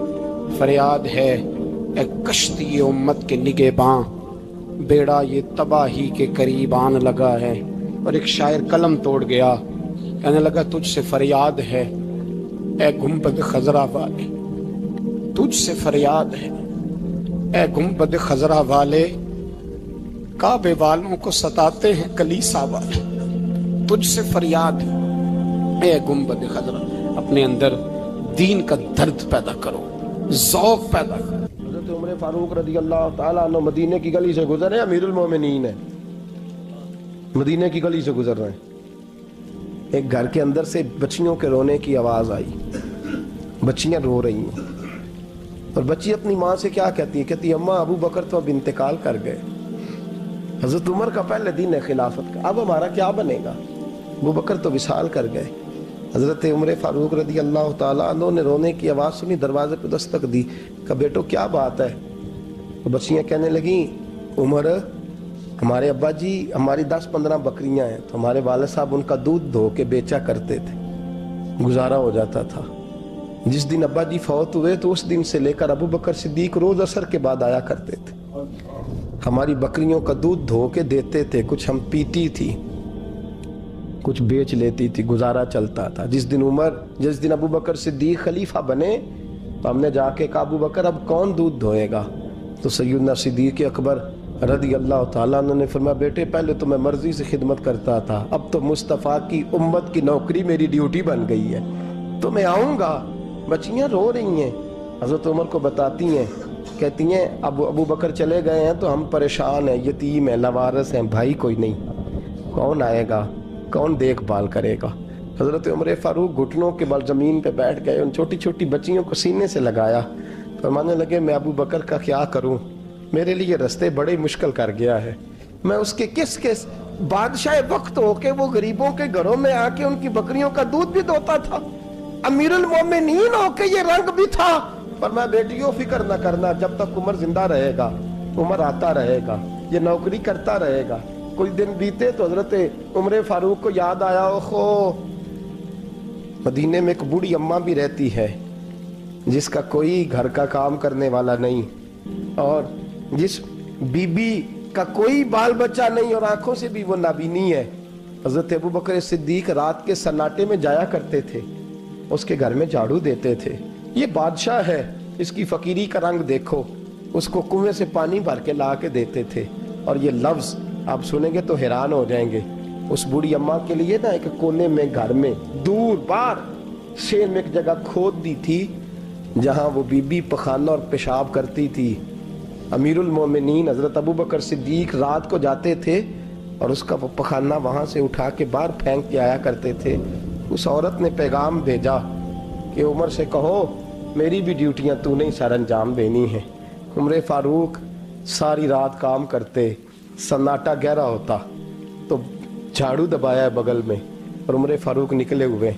فریاد ہے اے کشتی امت کے نگہباں، بیڑا یہ تباہی کے قریب آن لگا ہے۔ اور ایک شاعر قلم توڑ گیا، کہنے لگا تجھ سے فریاد ہے اے گنبد خضرا والے، تجھ سے فریاد ہے اے گنبد خضرا والے، کعبے والوں کو ستاتے ہیں کلیسا والے۔ تجھ سے فریاد ہے اے گنبد خضرا، اپنے اندر دین کا درد پیدا کرو، ذوق پیدا کرو۔ حضرت عمر فاروق رضی اللہ تعالیٰ عنہ مدینے کی گلی سے گزر رہے ہیں، امیر المومنین ہے، مدینے کی گلی سے گزر رہے ہیں۔ ایک گھر کے اندر سے بچیوں کے رونے کی آواز آئی، بچیاں رو رہی ہیں، اور بچی اپنی ماں سے کیا کہتی ہے؟ کہتی ہے اماں ابو بکر تو اب انتقال کر گئے، حضرت عمر کا پہلے دن ہے خلافت کا، اب ہمارا کیا بنے گا؟ ابو بکر تو وصال کر گئے۔ حضرت عمر فاروق رضی اللہ تعالیٰ عنہ نے رونے کی آواز سنی، دروازے پہ دستک دی، کہا بیٹو کیا بات ہے؟ تو بچیاں کہنے لگیں عمر ہمارے ابا جی ہماری 10-15 بکریاں ہیں، تو ہمارے والد صاحب ان کا دودھ دھو کے بیچا کرتے تھے، گزارا ہو جاتا تھا۔ جس دن ابا جی فوت ہوئے تو اس دن سے لے کر ابو بکر صدیق روز عصر کے بعد آیا کرتے تھے، ہماری بکریوں کا دودھ دھو کے دیتے تھے، کچھ ہم پیتی تھی، کچھ بیچ لیتی تھی، گزارا چلتا تھا۔ جس دن ابو بکر صدیق خلیفہ بنے تو ہم نے جا کے کہا ابو بکر اب کون دودھ دھوئے گا؟ تو سیدنا صدیق اکبر رضی اللہ تعالیٰ عنہ نے فرمایا بیٹے پہلے تو میں مرضی سے خدمت کرتا تھا، اب تو مصطفیٰ کی امت کی نوکری میری ڈیوٹی بن گئی ہے، تو میں آؤں گا۔ بچیاں رو رہی ہیں، حضرت عمر کو بتاتی ہیں، کہتی ہیں ابو بکر چلے گئے ہیں تو ہم پریشان ہیں، یتیم ہیں، لاوارث ہیں، بھائی کوئی نہیں، کون آئے گا، کون دیکھ بھال کرے گا؟ حضرت عمر فاروق گھٹنوں کے بل زمین پہ بیٹھ گئے، ان چھوٹی چھوٹی بچیوں کو سینے سے لگایا، فرمانے لگے میں ابو بکر کا کیا کروں، میرے لیے رستے بڑے مشکل کر گیا ہے، میں اس کے کس بادشاہ وقت ہو کے وہ غریبوں کے گھروں میں آ کے ان کی بکریوں کا دودھ بھی دوتا تھا، امیر المومنین ہو کے یہ رنگ بھی تھا۔ فرمایا بیٹیوں فکر نہ کرنا، جب تک عمر زندہ رہے گا، عمر آتا رہے گا، یہ نوکری کرتا رہے گا۔ کچھ دن بیتے تو حضرت عمر فاروق کو یاد آیا اوہو مدینے میں ایک بوڑھی اماں بھی رہتی ہے جس کا کوئی گھر کا کام کرنے والا نہیں، اور جس بی بی کا کوئی بال بچہ نہیں، اور آنکھوں سے بھی وہ نابینی ہے۔ حضرت ابو بکر صدیق رات کے سناٹے میں جایا کرتے تھے، اس کے گھر میں جھاڑو دیتے تھے۔ یہ بادشاہ ہے، اس کی فقیری کا رنگ دیکھو، اس کو کنویں سے پانی بھر کے لا کے دیتے تھے۔ اور یہ لفظ آپ سنیں گے تو حیران ہو جائیں گے، اس بوڑھی اماں کے لیے نا ایک کونے میں گھر میں دور باہر شیر میں ایک جگہ کھود دی تھی جہاں وہ بی بی پخانہ اور پیشاب کرتی تھی۔ امیر المومنین حضرت ابو بکر صدیق رات کو جاتے تھے اور اس کا وہ پخانہ وہاں سے اٹھا کے باہر پھینک کے آیا کرتے تھے۔ اس عورت نے پیغام بھیجا کہ عمر سے کہو میری بھی ڈیوٹیاں تو نہیں سر انجام دینی ہیں۔ عمر فاروق ساری رات کام کرتے، سناٹا گہرا ہوتا تو جھاڑو دبایا ہے بغل میں، اور عمر فاروق نکلے ہوئے،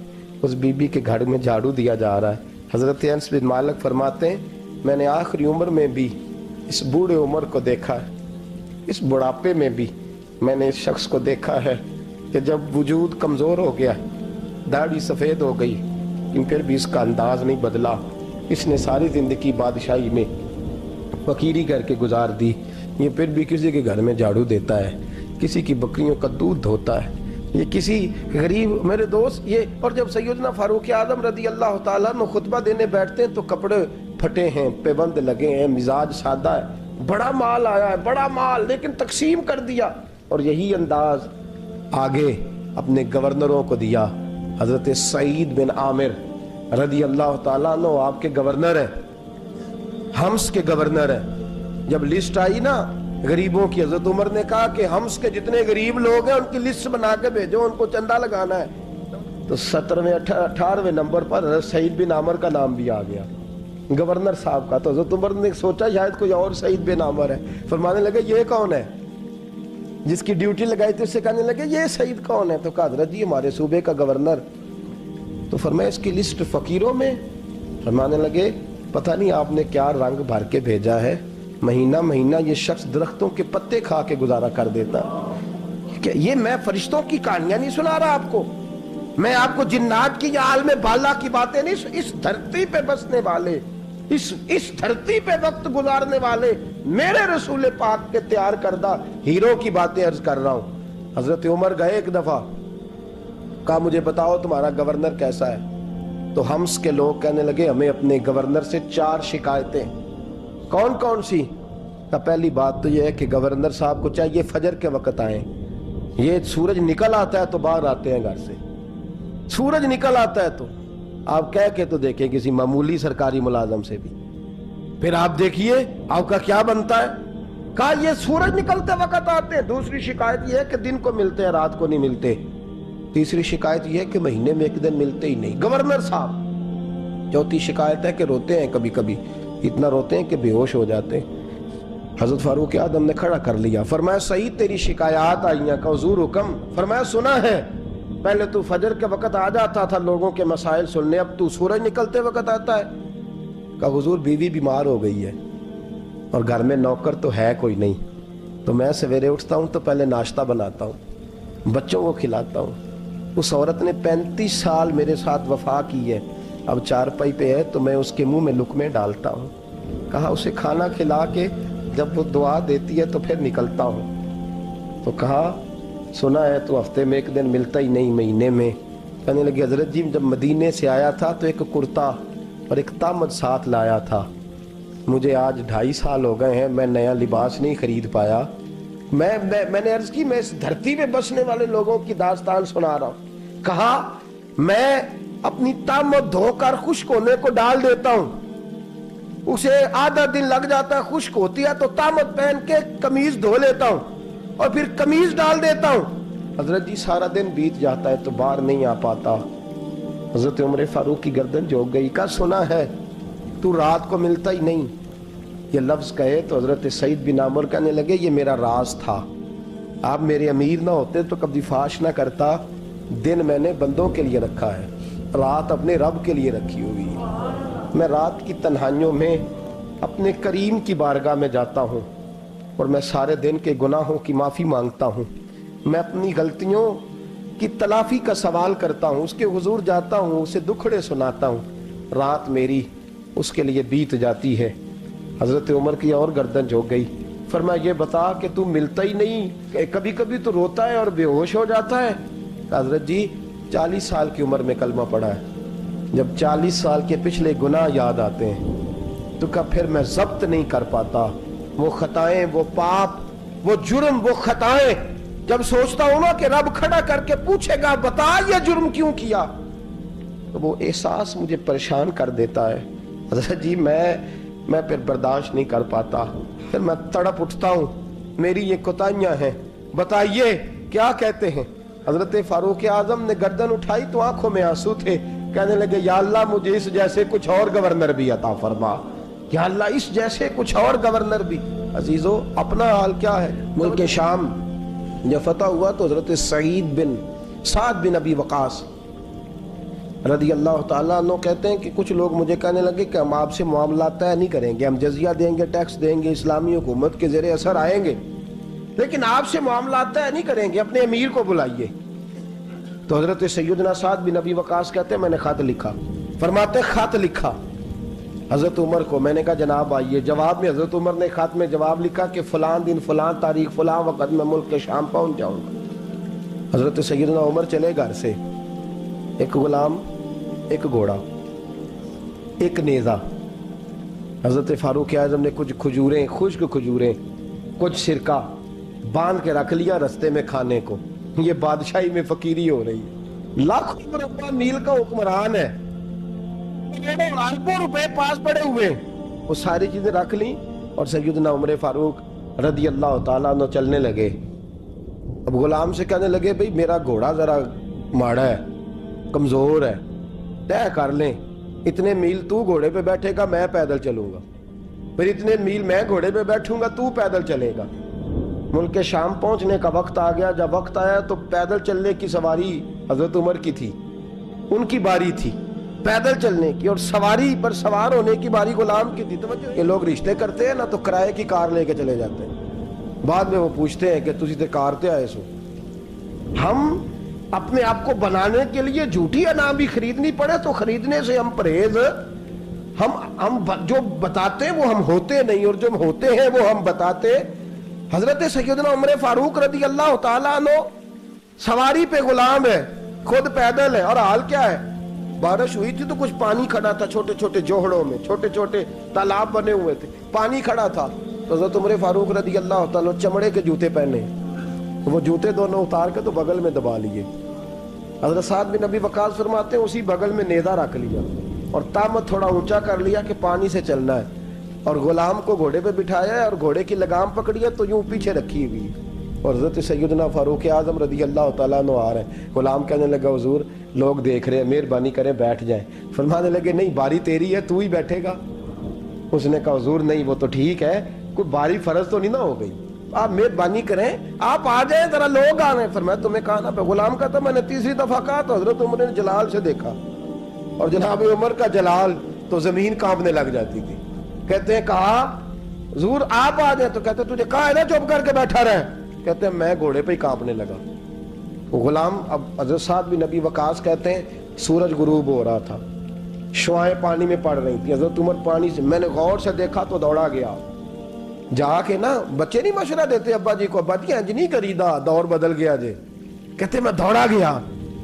اس بی بی کے گھر میں جھاڑو دیا جا رہا ہے۔ حضرت انس بن مالک فرماتے ہیں میں نے آخری عمر میں بھی اس بوڑھے عمر کو دیکھا ہے، اس بڑھاپے میں بھی میں نے اس شخص کو دیکھا ہے کہ جب وجود کمزور ہو گیا، داڑھی سفید ہو گئی، لیکن پھر بھی اس کا انداز نہیں بدلا۔ اس نے ساری زندگی بادشاہی میں فقیری کر کے گزار دی، یہ پھر بھی کسی کے گھر میں جھاڑو دیتا ہے، کسی کی بکریوں کا دودھ دھوتا ہے، یہ کسی غریب میرے دوست یہ۔ اور جب سیدنا فاروق اعظم رضی اللہ تعالیٰ عنہ خطبہ دینے بیٹھتے ہیں تو کپڑے پھٹے ہیں، پیبند لگے ہیں، مزاج سادہ ہے، بڑا مال آیا ہے، بڑا مال، لیکن تقسیم کر دیا، اور یہی انداز آگے اپنے گورنروں کو دیا۔ حضرت سعید بن عامر رضی اللہ تعالیٰ عنہ آپ کے گورنر ہیں، حمص کے گورنر ہیں۔ جب لسٹ آئی نا غریبوں کی، حضرت عمر نے کہا کہ حمص کے جتنے غریب لوگ ہیں ان کی لسٹ بنا کے بھیجو، ان کو چندہ لگانا ہے۔ تو 17ویں 18ویں نمبر پر حضرت سعید بن عامر کا نام بھی آ گیا، گورنر صاحب کا۔ تو حضرت عمر نے سوچا شاید کوئی اور سعید بن عامر ہے، فرمانے لگے یہ کون ہے؟ جس کی ڈیوٹی لگائی تھی اس سے کہنے لگے یہ سعید کون ہے؟ تو کہا حضرت جی ہمارے صوبے کا گورنر۔ تو فرمایا اس کی لسٹ فقیروں میں؟ فرمانے لگے پتہ نہیں آپ نے کیا رنگ بھر کے بھیجا ہے، مہینہ مہینہ یہ شخص درختوں کے پتے کھا کے گزارا کر دیتا، یہ میں فرشتوں کی کہانیاں نہیں سنا رہا آپ کو، میں آپ کو جنات کی یا عالم بالا کی باتیں نہیں، اس دھرتی پہ بسنے والے، اس دھرتی پہ وقت گزارنے والے میرے رسول پاک کے تیار کردہ ہیرو کی باتیں عرض کر رہا ہوں۔ حضرت عمر گئے ایک دفعہ، کہا مجھے بتاؤ تمہارا گورنر کیسا ہے؟ تو ہمس کے لوگ کہنے لگے ہمیں اپنے گورنر سے 4 شکایتیں۔ کون کون سی؟ پہلی بات تو یہ ہے کہ گورنر صاحب کو چاہیے فجر کے وقت آئیں، یہ سورج نکل آتا ہے تو باہر آتے ہیں گھر سے، سورج نکل آتا ہے تو آپ کہہ کے تو دیکھیں کسی معمولی سرکاری ملازم سے بھی، پھر آپ دیکھیے آپ کا کیا بنتا ہے۔ کہا یہ سورج نکلتے وقت آتے ہیں۔ دوسری شکایت یہ ہے کہ دن کو ملتے ہیں رات کو نہیں ملتے۔ تیسری شکایت یہ ہے کہ مہینے میں ایک دن ملتے ہی نہیں گورنر صاحب۔ چوتھی شکایت ہے کہ روتے ہیں، کبھی کبھی اتنا روتے ہیں کہ بے ہوش ہو جاتے ہیں۔ حضرت فاروق اعظم نے کھڑا کر لیا، فرمایا صحیح تیری شکایات آئی ہیں۔ کہ حضور حکم؟ فرمایا سنا ہے، پہلے تو فجر کے وقت آ جاتا تھا لوگوں کے مسائل سننے، اب تو سورج نکلتے وقت آتا ہے۔ کہ حضور بیوی بیمار ہو گئی ہے اور گھر میں نوکر تو ہے کوئی نہیں، تو میں سویرے اٹھتا ہوں تو پہلے ناشتہ بناتا ہوں، بچوں کو کھلاتا ہوں۔ اس عورت نے 35 سال میرے ساتھ وفا کی ہے، اب چارپائی پہ ہے تو میں اس کے منہ میں لقمے ڈالتا ہوں۔ کہا اسے کھانا کھلا کے جب وہ دعا دیتی ہے تو پھر نکلتا ہوں۔ تو کہا سنا ہے تو ہفتے میں ایک دن ملتا ہی نہیں، مہینے میں۔ کہنے لگی حضرت جی جب مدینے سے آیا تھا تو ایک کرتا اور ایک تامد ساتھ لایا تھا، مجھے آج 2.5 سال ہو گئے ہیں، میں نیا لباس نہیں خرید پایا۔ میں نے عرض کی میں اس دھرتی پہ بسنے والے لوگوں کی داستان سنا رہا ہوں۔ کہا میں اپنی تامد دھو کر خشک ہونے کو ڈال دیتا ہوں، اسے آدھا دن لگ جاتا ہے، خشک ہوتی ہے تو تامد پہن کے قمیض دھو لیتا ہوں اور پھر قمیض ڈال دیتا ہوں۔ حضرت جی سارا دن بیت جاتا ہے تو باہر نہیں آ پاتا۔ حضرت عمر فاروق کی گردن جھک گئی۔ کہا سنا ہے تو رات کو ملتا ہی نہیں۔ یہ لفظ کہے تو حضرت سعید بن عمر کہنے لگے یہ میرا راز تھا، آپ میرے امیر نہ ہوتے تو کبھی فاش نہ کرتا۔ دن میں نے بندوں کے لیے رکھا ہے، رات اپنے رب کے لیے رکھی ہوئی ہے۔ میں رات کی تنہائیوں میں اپنے کریم کی بارگاہ میں جاتا ہوں اور میں سارے دن کے گناہوں کی معافی مانگتا ہوں، میں اپنی غلطیوں کی تلافی کا سوال کرتا ہوں، اس کے حضور جاتا ہوں، اسے دکھڑے سناتا ہوں، رات میری اس کے لیے بیت جاتی ہے۔ حضرت عمر کی اور گردن جھک گئی۔ فرمایا یہ بتا کہ تو ملتا ہی نہیں، کبھی کبھی تو روتا ہے اور بے ہوش ہو جاتا ہے۔ حضرت جی 40 سال کی عمر میں کلمہ پڑھا ہے، جب 40 سال کے پچھلے گناہ یاد آتے ہیں تو کہا پھر میں ضبط نہیں کر پاتا، وہ خطائیں، وہ پاپ، وہ جرم، وہ خطائیں جب سوچتا ہوں نا کہ رب کھڑا کر کے پوچھے گا بتا یہ جرم کیوں کیا، تو وہ احساس مجھے پریشان کر دیتا ہے۔ حضرت جی میں پھر برداشت نہیں کر پاتا، پھر میں تڑپ اٹھتا ہوں، میری یہ کوتاہیاں ہیں، بتائیے کیا کہتے ہیں۔ حضرت فاروق اعظم نے گردن اٹھائی تو آنکھوں میں آنسو تھے، کہنے لگے یا اللہ مجھے اس جیسے کچھ اور گورنر بھی عطا فرما، یا اللہ اس جیسے کچھ اور گورنر بھی۔ عزیزو اپنا حال کیا ہے؟ ملک شام جب فتح ہوا تو حضرت سعد بن ابی وقاص رضی اللہ تعالیٰ عنہ کہتے ہیں کہ کچھ لوگ مجھے کہنے لگے کہ ہم آپ سے معاملات طے نہیں کریں گے، ہم جزیہ دیں گے، ٹیکس دیں گے، اسلامی حکومت کے زیر اثر آئیں گے، لیکن آپ سے معاملات طے نہیں کریں گے، اپنے امیر کو بلائیے۔ تو حضرت سیدنا سعد بن ابی وقاص کہتے ہیں میں نے خط لکھا، فرماتے خط لکھا حضرت عمر کو، میں نے کہا جناب آئیے۔ جواب میں حضرت عمر نے خط میں جواب لکھا کہ فلاں دن فلاں تاریخ فلاں وقت میں ملک کے شام پہنچ جاؤں گا۔ حضرت سیدنا عمر چلے گھر سے، ایک غلام، ایک گھوڑا، ایک نیزہ۔ حضرت فاروق اعظم نے کچھ کھجوریں، خشک کھجوریں، کچھ سرکہ باندھ کے رکھ لیا رستے میں کھانے کو۔ یہ بادشاہی میں فقیری ہو رہی ہے، لاکھوں مربع میل کا حکمران ہے، اربوں روپے پاس پڑے ہوئے، وہ ساری چیزیں رکھ لیں اور سیدنا عمر فاروق رضی اللہ تعالیٰ عنہ چلنے لگے۔ اب غلام سے کہنے لگے بھئی میرا گھوڑا ذرا ماڑا ہے، کمزور ہے، طے کر لیں، اتنے میل تو گھوڑے پہ بیٹھے گا میں پیدل چلوں گا، پھر اتنے میل میں گھوڑے پہ بیٹھوں گا تو پیدل چلے گا۔ ملک شام پہنچنے کا وقت آ گیا، جب وقت آیا تو پیدل چلنے کی سواری حضرت عمر کی تھی، ان کی باری تھی پیدل چلنے کی، اور سواری پر سوار ہونے کی باری غلام کی تھی۔ یہ لوگ رشتے کرتے ہیں نا تو کرائے کی کار لے کے چلے جاتے ہیں، بعد میں وہ پوچھتے ہیں کہ تسی تے کار تے آئے سو، ہم اپنے آپ کو بنانے کے لیے جھوٹی انا بھی خریدنی پڑے تو خریدنے سے ہم پرہیز. ہم جو بتاتے ہیں وہ ہم ہوتے نہیں، اور جو ہوتے ہیں وہ ہم بتاتے. حضرت سیدنا عمر فاروق رضی اللہ تعالیٰ عنہ سواری پہ غلام ہے، خود پیدل ہے، اور حال کیا ہے؟ بارش ہوئی تھی تو کچھ پانی کھڑا تھا چھوٹے چھوٹے جوہڑوں میں، چھوٹے چھوٹے تالاب بنے ہوئے تھے، پانی کھڑا تھا. تو حضرت عمر فاروق رضی اللہ تعالیٰ چمڑے کے جوتے پہنے، وہ جوتے دونوں اتار کے تو بغل میں دبا لیے. حضرت سعد بن ابی وقاص فرماتے ہیں اسی بغل میں نیزہ رکھ لیا اور تامت تھوڑا اونچا کر لیا کہ پانی سے چلنا ہے، اور غلام کو گھوڑے پہ بٹھایا ہے اور گھوڑے کی لگام پکڑی ہے تو یوں پیچھے رکھی ہوئی. اور حضرت سیدنا فاروق اعظم رضی اللہ تعالیٰ عنہ آ رہے ہیں. غلام کہنے لگا حضور لوگ دیکھ رہے ہیں، مہربانی کریں بیٹھ جائیں. فرمانے لگے نہیں، باری تیری ہے، تو ہی بیٹھے گا. اس نے کہا حضور نہیں، وہ تو ٹھیک ہے، کوئی باری فرض تو نہیں نہ ہو گئی، آپ مہربانی کریں آپ آ جائیں، ذرا لوگ آ رہے ہیں. فرمایا تمہیں کہا نا. غلام کہتا میں نے تیسری دفعہ کہا تو حضرت عمر نے جلال سے دیکھا، اور جناب عمر کا جلال تو زمین کانپنے لگ جاتی تھی. کہتے ہیں کہا حضور آپ آ جائیں، تو کہتے تجھے کہا ہے نا چپ کر کے بیٹھا رہے. کہتے ہیں میں گھوڑے پہ ہی کانپنے لگا. غلام اب حضرت سعد بن ابی وقاص کہتے ہیں سورج غروب ہو رہا تھا، شعائیں پانی میں پڑ رہی تھی. حضرت عمر پانی سے میں نے غور سے دیکھا تو دوڑا گیا. جا کے نا بچے نہیں مشورہ دیتے ابا جی کو، ابا جی انج نہیں کریدا، دور بدل گیا جے. کہتے میں دوڑا گیا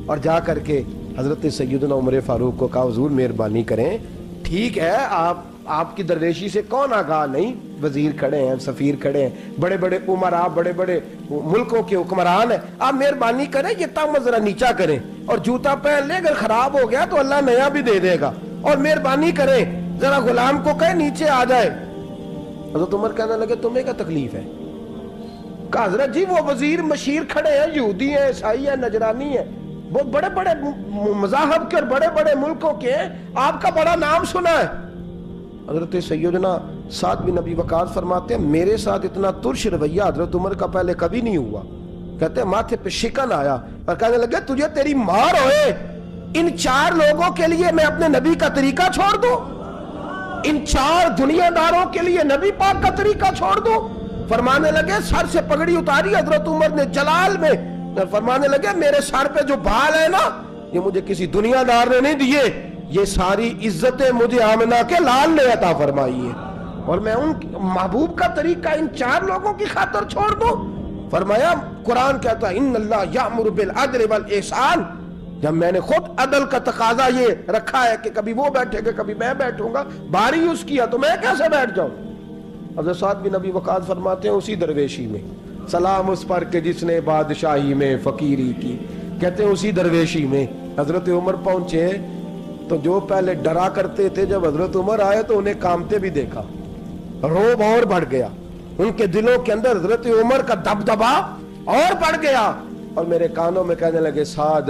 اور جا کر کے حضرت سیدنا عمر فاروق کو کہا حضور مہربانی کریں، ٹھیک ہے آپ کی درویشی سے کون آگاہ نہیں، وزیر کھڑے ہیں، سفیر کھڑے ہیں، بڑے بڑے عمرا، بڑے بڑے ملکوں کے حکمران ہیں، آپ مہربانی کریں یہ تامت ذرا نیچا کریں اور جوتا پہن لیں، اگر خراب ہو گیا تو اللہ نیا بھی دے دے گا، اور مہربانی کریں ذرا غلام کو کہیں نیچے آ جائے. حضرت عمر کہنے لگے تمہیں کیا تکلیف ہے؟ کہا حضرت جی وہ وزیر مشیر کھڑے ہیں، یہودی ہیں، عیسائی ہیں، نجرانی ہیں، بہت بڑے بڑے مذاہب کے اور بڑے بڑے ملکوں کے ہیں، آپ کا بڑا نام سنا ہے. حضرت سیدنا سعد بن ابی وقاص فرماتے ہیں میرے ساتھ اتنا ترش رویہ حضرت عمر کا پہلے کبھی نہیں ہوا. کہتے ہیں ماتھے پہ شکن آیا اور کہنے لگے تجھے تیری مار ہوئے، ان 4 لوگوں کے لیے میں اپنے نبی کا طریقہ چھوڑ دوں، ان 4 دنیا داروں کے لیے نبی پاک کا طریقہ چھوڑ دوں. فرمانے لگے سر سے پگڑی اتاری حضرت عمر نے جلال میں، فرمانے لگے میرے سر پہ جو بال ہے نا یہ مجھے کسی دنیا دار نے نہیں دیے، یہ ساری عزتیں مجھے آمنہ کے لال نے عطا فرمائی ہے، اور میں ان محبوب کا طریقہ ان 4 لوگوں کی خاطر چھوڑ دوں. فرمایا قرآن کہتا ہے ان اللہ یأمر بالعدل والاحسان، جب میں نے خود عدل کا تقاضا یہ رکھا ہے کہ کبھی وہ بیٹھے گا کبھی میں بیٹھوں گا، باری اس کی ہے تو میں کیسے بیٹھ جاؤں. حضرت سعد بن ابی وقاص فرماتے ہیں اسی درویشی میں سلام اس پر کہ جس نے بادشاہی میں فقیری کی. کہتے ہیں اسی درویشی میں حضرت عمر پہنچے تو جو پہلے ڈرا کرتے تھے جب حضرت عمر آئے تو انہیں کامتے بھی دیکھا، روب اور بڑھ گیا، ان کے دلوں کے اندر حضرت عمر کا دبدبا اور بڑھ گیا، اور میرے کانوں میں کہنے لگے سعد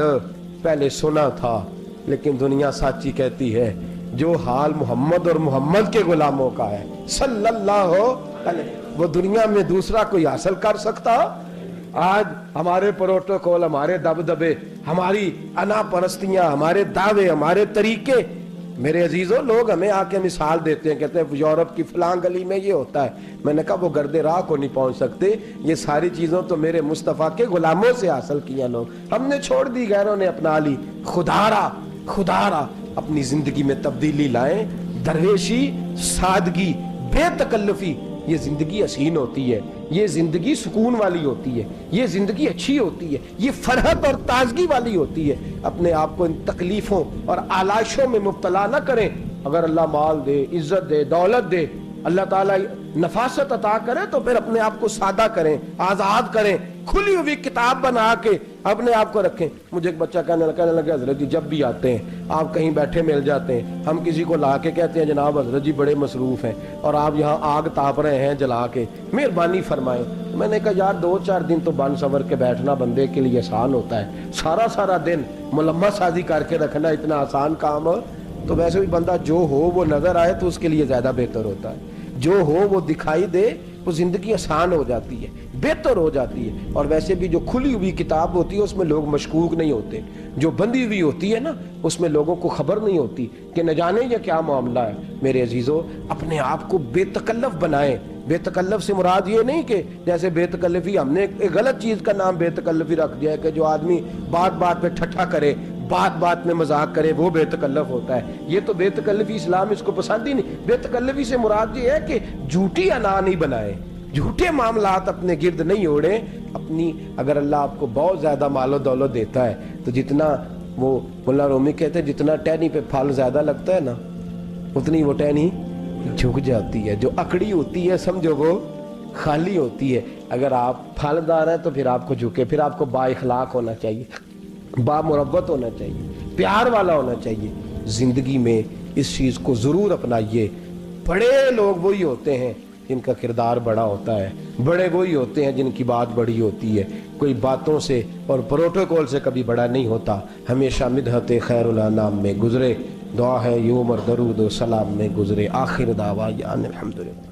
پہلے سنا تھا لیکن دنیا سچی کہتی ہے جو حال محمد اور محمد کے غلاموں کا ہے صلی اللہ علیہ، وہ دنیا میں دوسرا کوئی حاصل کر سکتا؟ آج ہمارے پروٹوکول، ہمارے دبدبے، ہماری انا پرستیاں، ہمارے دعوے، ہمارے طریقے، میرے عزیزوں لوگ ہمیں آ کے مثال دیتے ہیں، کہتے ہیں یورپ کی فلاں گلی میں یہ ہوتا ہے. میں نے کہا وہ گرد راہ کو نہیں پہنچ سکتے، یہ ساری چیزوں تو میرے مصطفیٰ کے غلاموں سے حاصل کیا لوگ، ہم نے چھوڑ دی، غیروں نے اپنا لی. خدارا اپنی زندگی میں تبدیلی لائیں. درویشی، سادگی، بے تکلفی، یہ زندگی حسین ہوتی ہے، یہ زندگی سکون والی ہوتی ہے، یہ زندگی اچھی ہوتی ہے، یہ فرحت اور تازگی والی ہوتی ہے. اپنے آپ کو ان تکلیفوں اور آلائشوں میں مبتلا نہ کریں. اگر اللہ مال دے، عزت دے، دولت دے، اللہ تعالیٰ نفاست عطا کرے تو پھر اپنے آپ کو سادہ کریں، آزاد کریں، کھلی ہوئی کتاب بنا کے اپنے آپ کو رکھیں. مجھے ایک بچہ کہنے لگا حضرت جی جب بھی آتے ہیں آپ کہیں بیٹھے مل جاتے ہیں، ہم کسی کو لا کے کہتے ہیں جناب حضرت جی بڑے مصروف ہیں اور آپ یہاں آگ تاپ رہے ہیں جلا کے، مہربانی فرمائیں. میں نے کہا یار 2-4 دن تو بن سور کے بیٹھنا بندے کے لیے آسان ہوتا ہے، سارا دن ملمہ سازی کر کے رکھنا اتنا آسان کام ہو تو ویسے بھی بندہ جو ہو وہ نظر آئے تو اس کے لیے زیادہ بہتر ہوتا ہے، جو ہو وہ دکھائی دے وہ زندگی آسان ہو جاتی ہے، بہتر ہو جاتی ہے. اور ویسے بھی جو کھلی ہوئی کتاب ہوتی ہے اس میں لوگ مشکوک نہیں ہوتے، جو بندی ہوئی ہوتی ہے نا اس میں لوگوں کو خبر نہیں ہوتی کہ نہ جانے یہ کیا معاملہ ہے. میرے عزیزوں اپنے آپ کو بے تکلف بنائیں، بے تکلف سے مراد یہ نہیں کہ جیسے بے تکلفی ہم نے ایک غلط چیز کا نام بے تکلفی رکھ دیا ہے کہ جو آدمی بات بات پہ ٹھٹھا کرے، بات بات میں مذاق کرے، وہ بے تکلف ہوتا ہے. یہ تو بے تکلفی اسلام اس کو پسند ہی نہیں. بے تکلفی سے مراد یہ ہے کہ جھوٹی انا نہیں بنائے، جھوٹے معاملات اپنے گرد نہیں اوڑے. اپنی اگر اللہ آپ کو بہت زیادہ مال و دولت دیتا ہے تو جتنا وہ مولا رومی کہتے ہیں جتنا ٹہنی پہ پھل زیادہ لگتا ہے نا اتنی وہ ٹہنی جھک جاتی ہے. جو اکڑی ہوتی ہے سمجھو وہ خالی ہوتی ہے. اگر آپ پھلدار ہیں تو پھر آپ کو جھکے، پھر آپ کو با اخلاق ہونا چاہیے، با مربت ہونا چاہیے، پیار والا ہونا چاہیے. زندگی میں اس چیز کو ضرور اپنائیے. بڑے لوگ وہی ہوتے ہیں جن کا کردار بڑا ہوتا ہے، بڑے وہی ہوتے ہیں جن کی بات بڑی ہوتی ہے. کوئی باتوں سے اور پروٹوکول سے کبھی بڑا نہیں ہوتا. ہمیشہ مدحت خیر الانام میں گزرے. دعا ہے یہ عمر درود و سلام میں گزرے. آخر دعوا یان الحمدللہ.